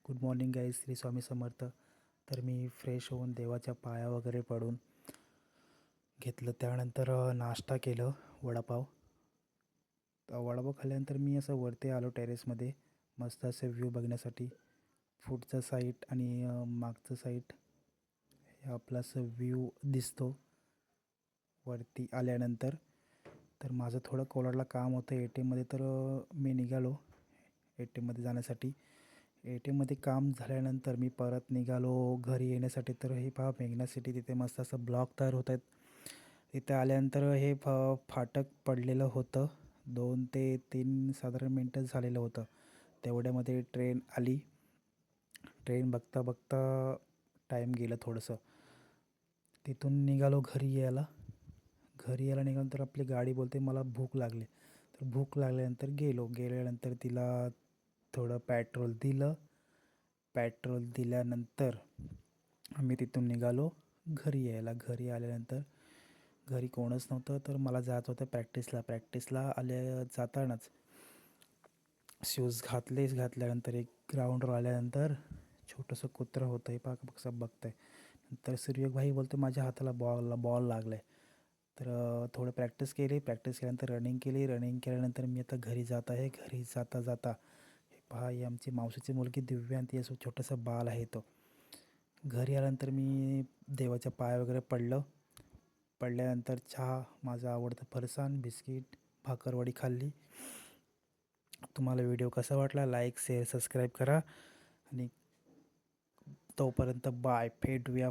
Good morning guys, Shri Swami Samarth. तर मी fresh होऊन देवाच्या पाया वगैरे पडून घेतलं. त्यानंतर नाश्ता केलं, वडापाव. वडापाव खाल्ल्यानंतर मी असं वरती आलो टेरेसमध्ये, मस्त असं व्ह्यू बघण्यासाठी. पुढचा साईट आणि मागचं साईट हे आपला असं व्ह्यू दिसतो वरती आल्यानंतर. तर माझं थोडं कोलाडला काम होतं ATMमध्ये, तर मी निघालो ATMमध्ये जाण्यासाठी. ATMमध्ये काम झाल्यानंतर मी परत निघालो घरी येण्यासाठी. तर हे पहा, मेघना सिटी तिथे मस्त असं ब्लॉक तयार होत आहेत. तिथे आल्यानंतर हे फाटक पडलेलं होतं. 2 ते 3 साधारण मिनटं झालेलं होतं. तेवढ्यामध्ये ट्रेन आली. ट्रेन बघता बघता टाईम गेलं थोडंसं. तिथून निघालो घरी यायला. निघाल्यानंतर आपली गाडी बोलते मला भूक लागली. तर भूक लागल्यानंतर गेल्यानंतर तिला थोडं पेट्रोल दिलं. पेट्रोल दिल्यानंतर आम्ही तिथून निघालो घरी यायला. घरी आल्यानंतर घरी कोणच नव्हतं, तर मला जायचं होतं प्रॅक्टिसला जातानाच शूज घातल्यानंतर एक ग्राउंडवर आल्यानंतर छोटंसं कुत्रं होतं. हे कसं बघतंय. नंतर सूर्य भाई बोलतो माझ्या हाताला बॉल लागला आहे. तर थोडं प्रॅक्टिस केल्यानंतर रनिंग केल्यानंतर मी आता घरी जात आहे. घरी जाता जाता हे पहा, ही आमची मावशीची मुलगी दिव्या आणि ती असं छोटंसं बाल आहे तो. घरी आल्यानंतर मी देवाच्या पाया वगैरे पडल्यानंतर चहा, माझं आवडतं फरसाण, बिस्किट, भाकरवडी खाल्ली. तुम्हाला व्हिडिओ कसा वाटला लाईक, शेअर, सबस्क्राईब करा आणि तोपर्यंत बाय. भेटूया